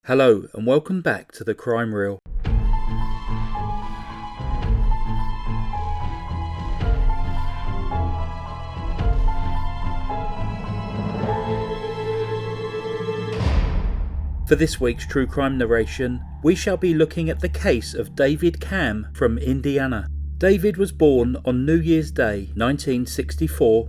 Hello and welcome back to the Crime Reel. For this week's true crime narration, we shall be looking at the case of David Camm from Indiana. David was born on New Year's Day 1964.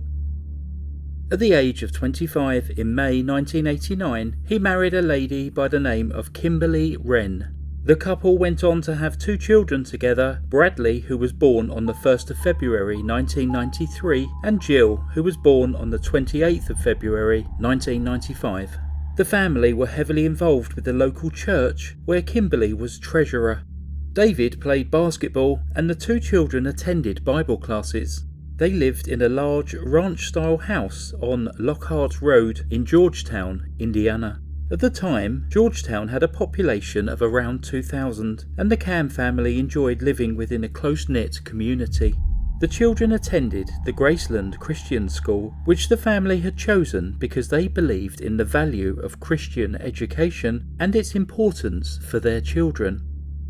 At the age of 25 in May 1989, he married a lady by the name of Kimberly Wren. The couple went on to have two children together, Bradley, who was born on the 1st of February 1993, and Jill, who was born on the 28th of February 1995. The family were heavily involved with the local church, where Kimberly was treasurer. David played basketball, and the two children attended Bible classes. They lived in a large ranch-style house on Lockhart Road in Georgetown, Indiana. At the time, Georgetown had a population of around 2,000, and the Camm family enjoyed living within a close-knit community. The children attended the Graceland Christian School, which the family had chosen because they believed in the value of Christian education and its importance for their children.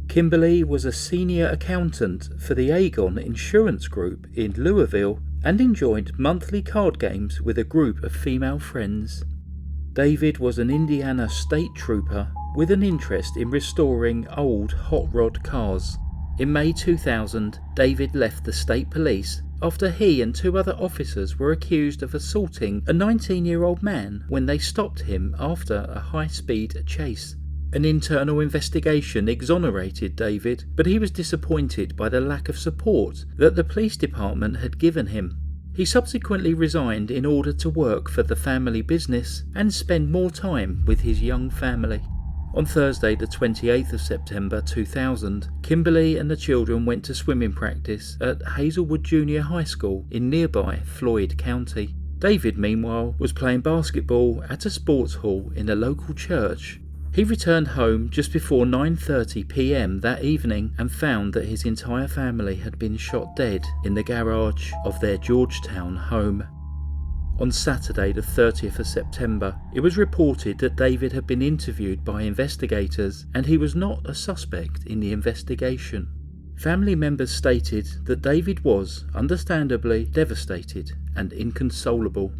Kimberly was a senior accountant for the Aegon Insurance Group in Louisville and enjoyed monthly card games with a group of female friends. David was an Indiana state trooper with an interest in restoring old hot rod cars. In May 2000, David left the state police after he and two other officers were accused of assaulting a 19-year-old man when they stopped him after a high-speed chase. An internal investigation exonerated David, but he was disappointed by the lack of support that the police department had given him. He subsequently resigned in order to work for the family business and spend more time with his young family. On Thursday, the 28th of September 2000, Kimberly and the children went to swimming practice at Hazelwood Junior High School in nearby Flawed County. David, meanwhile, was playing basketball at a sports hall in a local church. He returned home just before 9:30 p.m. that evening and found that his entire family had been shot dead in the garage of their Georgetown home. On Saturday, the 30th of September, it was reported that David had been interviewed by investigators and he was not a suspect in the investigation. Family members stated that David was, understandably, devastated and inconsolable.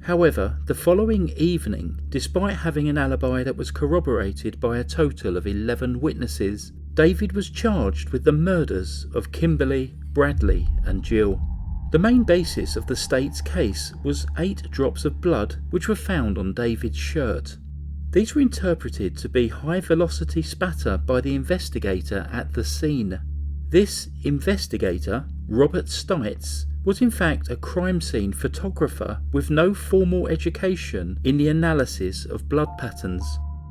However, the following evening, despite having an alibi that was corroborated by a total of 11 witnesses, David was charged with the murders of Kimberly, Bradley and Jill. The main basis of the state's case was 8 drops of blood which were found on David's shirt. These were interpreted to be high-velocity spatter by the investigator at the scene. This investigator, Robert Stites, was in fact a crime scene photographer with no formal education in the analysis of blood patterns.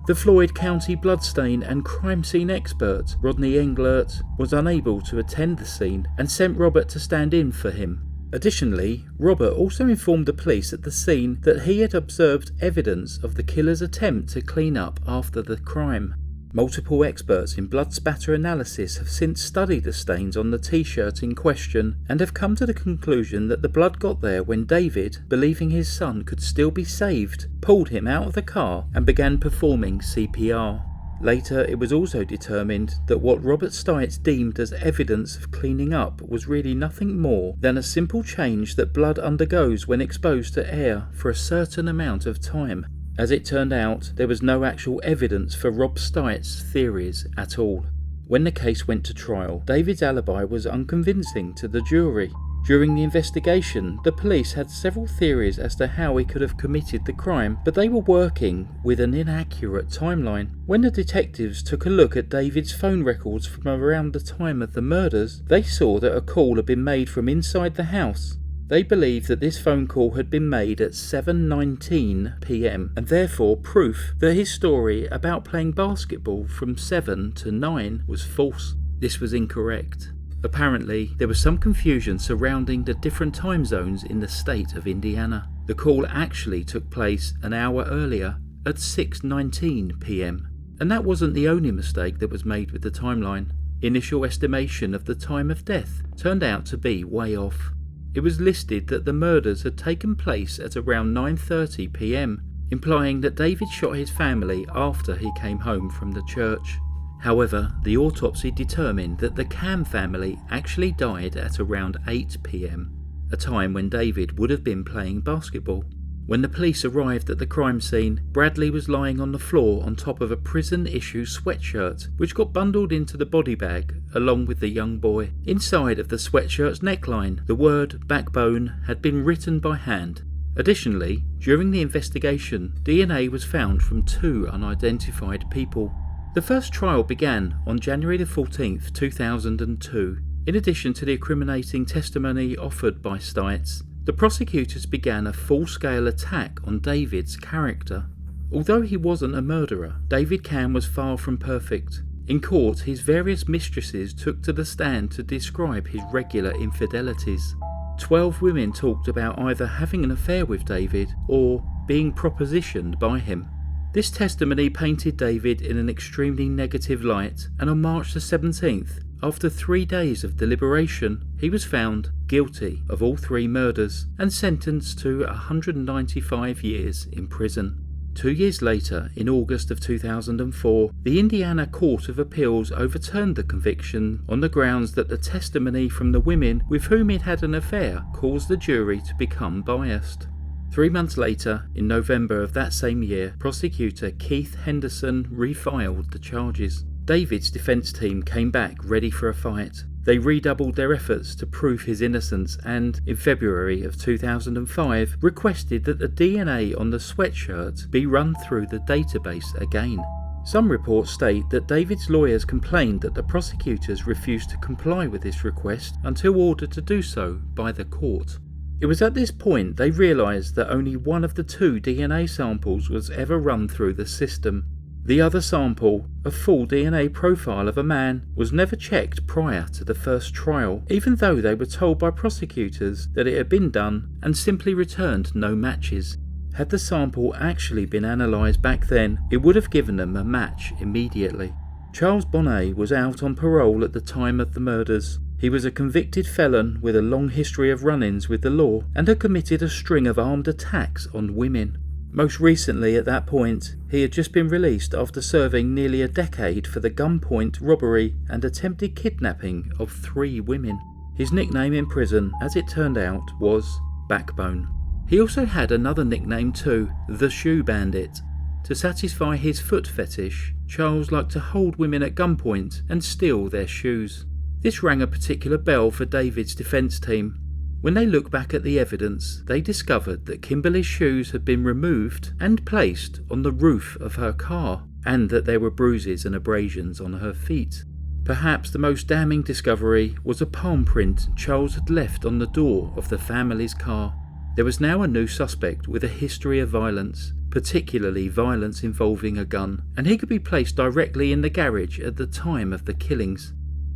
The Floyd County bloodstain and crime scene expert, Rodney Englert, was unable to attend the scene and sent Robert to stand in for him. Additionally, Robert also informed the police at the scene that he had observed evidence of the killer's attempt to clean up after the crime. Multiple experts in blood spatter analysis have since studied the stains on the t-shirt in question and have come to the conclusion that the blood got there when David, believing his son could still be saved, pulled him out of the car and began performing CPR. Later, it was also determined that what Robert Stites deemed as evidence of cleaning up was really nothing more than a simple change that blood undergoes when exposed to air for a certain amount of time. As it turned out, there was no actual evidence for Rob Stites' theories at all. When the case went to trial, David's alibi was unconvincing to the jury. During the investigation, the police had several theories as to how he could have committed the crime, but they were working with an inaccurate timeline. When the detectives took a look at David's phone records from around the time of the murders, they saw that a call had been made from inside the house. They believed that this phone call had been made at 7:19 p.m. and therefore proof that his story about playing basketball from 7 to 9 was false. This was incorrect. Apparently, there was some confusion surrounding the different time zones in the state of Indiana. The call actually took place an hour earlier at 6:19 p.m. And that wasn't the only mistake that was made with the timeline. Initial estimation of the time of death turned out to be way off. It was listed that the murders had taken place at around 9:30 p.m, implying that David shot his family after he came home from the church. However, the autopsy determined that the Camm family actually died at around 8 p.m, a time when David would have been playing basketball. When the police arrived at the crime scene, Bradley was lying on the floor on top of a prison-issue sweatshirt, which got bundled into the body bag along with the young boy. Inside of the sweatshirt's neckline, the word backbone had been written by hand. Additionally, during the investigation, DNA was found from 2 unidentified people. The first trial began on January 14, 2002. In addition to the incriminating testimony offered by Stites, the prosecutors began a full-scale attack on David's character. Although he wasn't a murderer, David Camm was far from perfect. In court, his various mistresses took to the stand to describe his regular infidelities. 12 women talked about either having an affair with David or being propositioned by him. This testimony painted David in an extremely negative light, and on March the 17th, after 3 days of deliberation, he was found guilty of all 3 murders and sentenced to 195 years in prison. 2 years later, in August of 2004, the Indiana Court of Appeals overturned the conviction on the grounds that the testimony from the women with whom he'd had an affair caused the jury to become biased. 3 months later, in November of that same year, prosecutor Keith Henderson refiled the charges. David's defence team came back ready for a fight. They redoubled their efforts to prove his innocence and, in February of 2005, requested that the DNA on the sweatshirt be run through the database again. Some reports state that David's lawyers complained that the prosecutors refused to comply with this request until ordered to do so by the court. It was at this point they realised that only one of the 2 DNA samples was ever run through the system. The other sample, a full DNA profile of a man, was never checked prior to the first trial, even though they were told by prosecutors that it had been done and simply returned no matches. Had the sample actually been analysed back then, it would have given them a match immediately. Charles Boney was out on parole at the time of the murders. He was a convicted felon with a long history of run-ins with the law and had committed a string of armed attacks on women. Most recently at that point, he had just been released after serving nearly a decade for the gunpoint robbery and attempted kidnapping of 3 women. His nickname in prison, as it turned out, was Backbone. He also had another nickname too, the Shoe Bandit. To satisfy his foot fetish, Charles liked to hold women at gunpoint and steal their shoes. This rang a particular bell for David's defence team. When they looked back at the evidence, they discovered that Kimberly's shoes had been removed and placed on the roof of her car, and that there were bruises and abrasions on her feet. Perhaps the most damning discovery was a palm print Charles had left on the door of the family's car. There was now a new suspect with a history of violence, particularly violence involving a gun, and he could be placed directly in the garage at the time of the killings.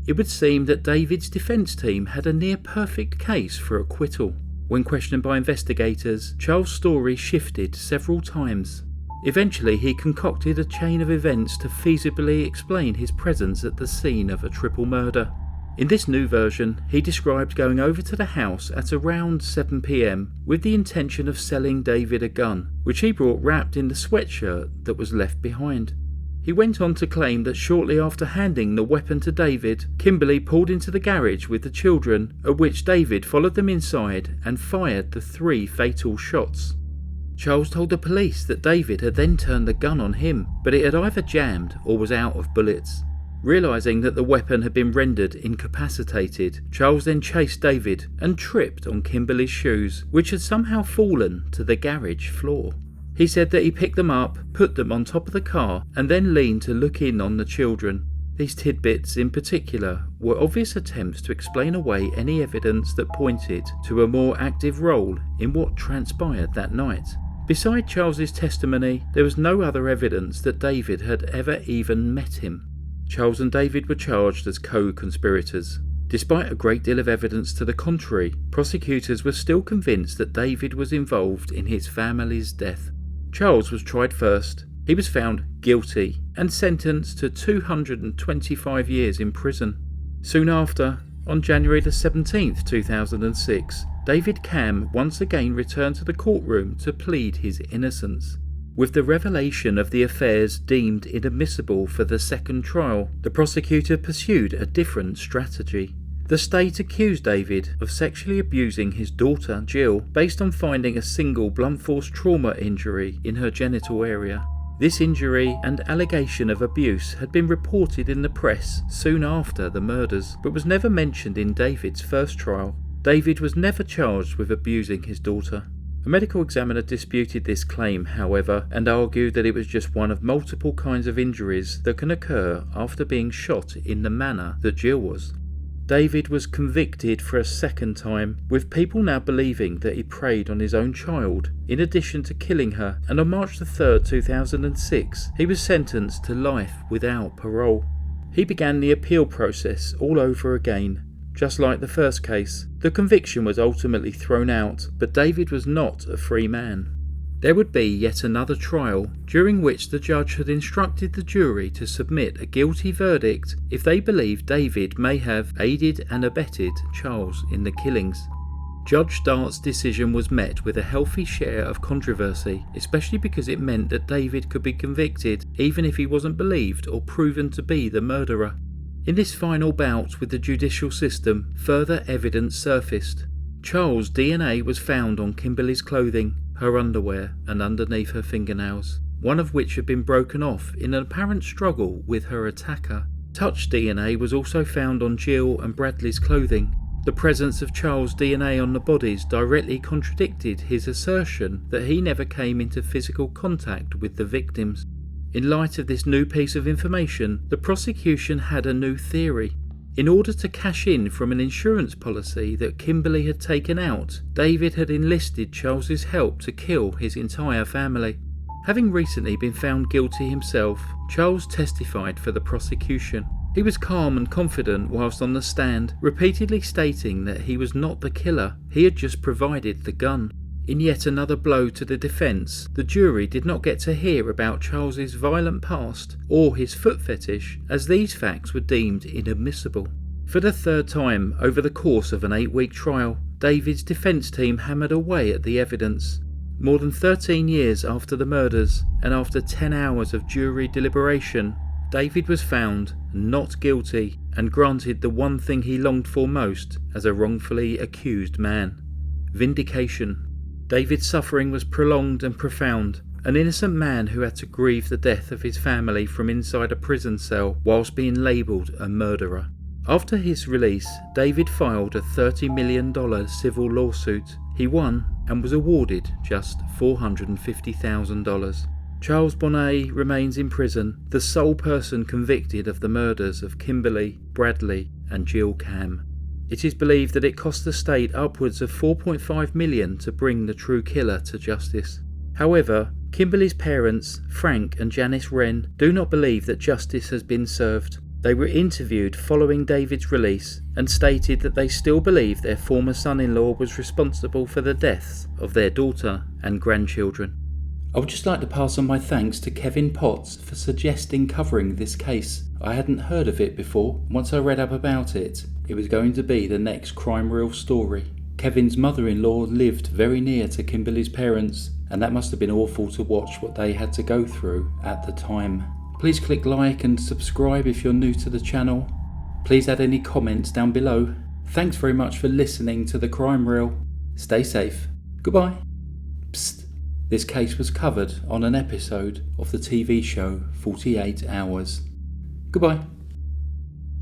It would seem that David's defence team had a near-perfect case for acquittal. When questioned by investigators, Charles' story shifted several times. Eventually, he concocted a chain of events to feasibly explain his presence at the scene of a triple murder. In this new version, he described going over to the house at around 7 p.m. with the intention of selling David a gun, which he brought wrapped in the sweatshirt that was left behind. He went on to claim that shortly after handing the weapon to David, Kimberly pulled into the garage with the children, at which David followed them inside and fired the 3 fatal shots. Charles told the police that David had then turned the gun on him, but it had either jammed or was out of bullets. Realising that the weapon had been rendered incapacitated, Charles then chased David and tripped on Kimberly's shoes, which had somehow fallen to the garage floor. He said that he picked them up, put them on top of the car, and then leaned to look in on the children. These tidbits in particular were obvious attempts to explain away any evidence that pointed to a more active role in what transpired that night. Beside Charles's testimony, there was no other evidence that David had ever even met him. Charles and David were charged as co-conspirators. Despite a great deal of evidence to the contrary, prosecutors were still convinced that David was involved in his family's death. Charles was tried first. He was found guilty and sentenced to 225 years in prison. Soon after, on January 17, 2006, David Camm once again returned to the courtroom to plead his innocence. With the revelation of the affairs deemed inadmissible for the second trial, the prosecutor pursued a different strategy. The state accused David of sexually abusing his daughter Jill based on finding a single blunt force trauma injury in her genital area. This injury and allegation of abuse had been reported in the press soon after the murders, but was never mentioned in David's first trial. David was never charged with abusing his daughter. A medical examiner disputed this claim, however, and argued that it was just one of multiple kinds of injuries that can occur after being shot in the manner that Jill was. David was convicted for a second time, with people now believing that he preyed on his own child, in addition to killing her, and on March 3, 2006, he was sentenced to life without parole. He began the appeal process all over again. Just like the first case, the conviction was ultimately thrown out, but David was not a free man. There would be yet another trial, during which the judge had instructed the jury to submit a guilty verdict if they believed David may have aided and abetted Charles in the killings. Judge Dart's decision was met with a healthy share of controversy, especially because it meant that David could be convicted even if he wasn't believed or proven to be the murderer. In this final bout with the judicial system, further evidence surfaced. Charles' DNA was found on Kimberly's clothing, her underwear, and underneath her fingernails, one of which had been broken off in an apparent struggle with her attacker. Touch DNA was also found on Jill and Bradley's clothing. The presence of Charles' DNA on the bodies directly contradicted his assertion that he never came into physical contact with the victims. In light of this new piece of information, the prosecution had a new theory. In order to cash in from an insurance policy that Kimberly had taken out, David had enlisted Charles's help to kill his entire family. Having recently been found guilty himself, Charles testified for the prosecution. He was calm and confident whilst on the stand, repeatedly stating that he was not the killer, he had just provided the gun. In yet another blow to the defence, the jury did not get to hear about Charles's violent past or his foot fetish, as these facts were deemed inadmissible. For the third time over the course of an 8-week trial, David's defence team hammered away at the evidence. More than 13 years after the murders, and after 10 hours of jury deliberation, David was found not guilty and granted the one thing he longed for most as a wrongfully accused man: vindication. David's suffering was prolonged and profound, an innocent man who had to grieve the death of his family from inside a prison cell whilst being labelled a murderer. After his release, David filed a $30 million civil lawsuit. He won and was awarded just $450,000. Charles Boney remains in prison, the sole person convicted of the murders of Kimberly, Bradley and Jill Camm. It is believed that it cost the state upwards of $4.5 million to bring the true killer to justice. However, Kimberly's parents, Frank and Janice Wren, do not believe that justice has been served. They were interviewed following David's release and stated that they still believe their former son-in-law was responsible for the deaths of their daughter and grandchildren. I would just like to pass on my thanks to Kevin Potts for suggesting covering this case. I hadn't heard of it before. Once I read up about it, it was going to be the next crime reel story. Kevin's mother-in-law lived very near to Kimberly's parents, and that must have been awful to watch what they had to go through at the time. Please click like and subscribe if you're new to the channel. Please add any comments down below. Thanks very much for listening to the crime reel. Stay safe. Goodbye. Psst. This case was covered on an episode of the TV show 48 Hours. Goodbye.